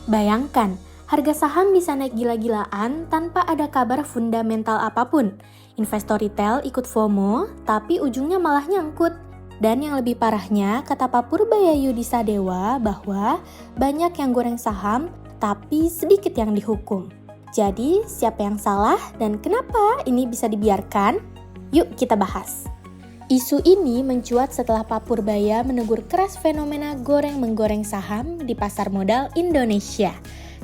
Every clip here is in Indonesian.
Bayangkan, harga saham bisa naik gila-gilaan tanpa ada kabar fundamental apapun. Investor retail ikut FOMO, tapi ujungnya malah nyangkut. Dan yang lebih parahnya, kata Pak Purbayayu Disadewa bahwa banyak yang goreng saham, tapi sedikit yang dihukum. Jadi, siapa yang salah dan kenapa ini bisa dibiarkan? Yuk kita bahas. Isu ini mencuat setelah Pak Purbaya menegur keras fenomena goreng-menggoreng saham di pasar modal Indonesia.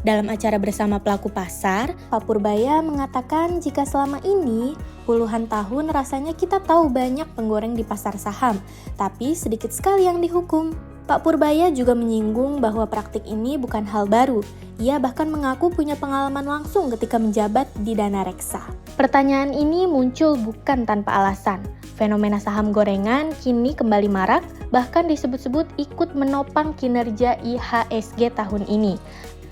Dalam acara bersama pelaku pasar, Pak Purbaya mengatakan jika selama ini puluhan tahun rasanya kita tahu banyak penggoreng di pasar saham, tapi sedikit sekali yang dihukum. Pak Purbaya juga menyinggung bahwa praktik ini bukan hal baru. Ia bahkan mengaku punya pengalaman langsung ketika menjabat di Dana Reksa. Pertanyaan ini muncul bukan tanpa alasan. Fenomena saham gorengan kini kembali marak, bahkan disebut-sebut ikut menopang kinerja IHSG tahun ini.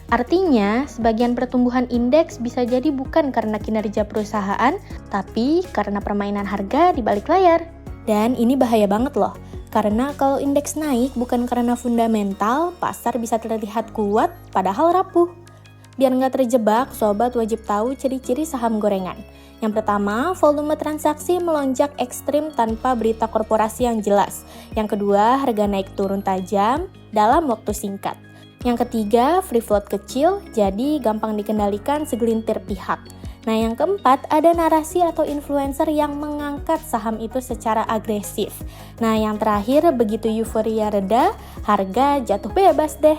Artinya, sebagian pertumbuhan indeks bisa jadi bukan karena kinerja perusahaan, tapi karena permainan harga di balik layar. Dan ini bahaya banget loh, karena kalau indeks naik bukan karena fundamental, pasar bisa terlihat kuat padahal rapuh. Biar nggak terjebak, sobat wajib tahu ciri-ciri saham gorengan. Yang pertama, volume transaksi melonjak ekstrim tanpa berita korporasi yang jelas. Yang kedua, harga naik turun tajam dalam waktu singkat. Yang ketiga, free float kecil, jadi gampang dikendalikan segelintir pihak. Nah, yang keempat, ada narasi atau influencer yang mengangkat saham itu secara agresif. Nah, yang terakhir, begitu euforia reda, harga jatuh bebas deh.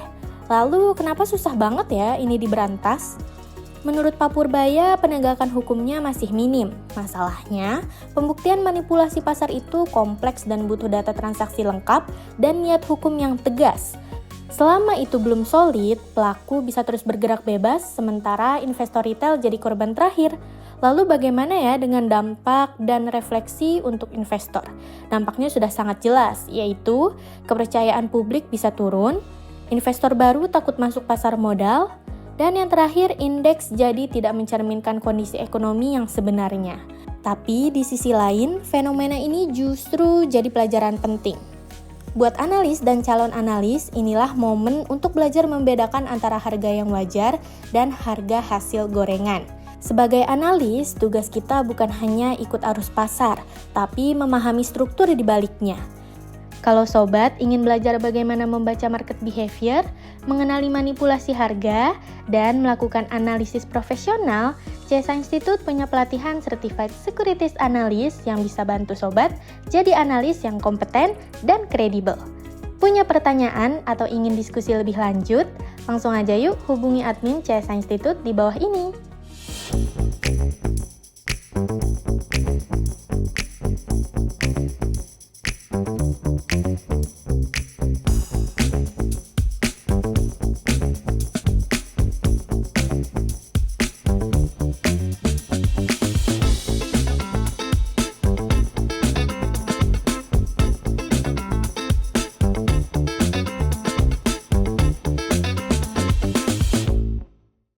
Lalu, kenapa susah banget ya ini diberantas? Menurut Pak Purbaya, penegakan hukumnya masih minim. Masalahnya, pembuktian manipulasi pasar itu kompleks dan butuh data transaksi lengkap dan niat hukum yang tegas. Selama itu belum solid, pelaku bisa terus bergerak bebas, sementara investor retail jadi korban terakhir. Lalu bagaimana ya dengan dampak dan refleksi untuk investor? Dampaknya sudah sangat jelas, yaitu kepercayaan publik bisa turun, investor baru takut masuk pasar modal, dan yang terakhir indeks jadi tidak mencerminkan kondisi ekonomi yang sebenarnya. Tapi di sisi lain, fenomena ini justru jadi pelajaran penting. Buat analis dan calon analis, inilah momen untuk belajar membedakan antara harga yang wajar dan harga hasil gorengan. Sebagai analis, tugas kita bukan hanya ikut arus pasar, tapi memahami struktur di baliknya. Kalau sobat ingin belajar bagaimana membaca market behavior, mengenali manipulasi harga, dan melakukan analisis profesional, CSA Institute punya pelatihan Certified Securities Analyst yang bisa bantu sobat jadi analis yang kompeten dan kredibel. Punya pertanyaan atau ingin diskusi lebih lanjut? Langsung aja yuk hubungi admin CSA Institute di bawah ini.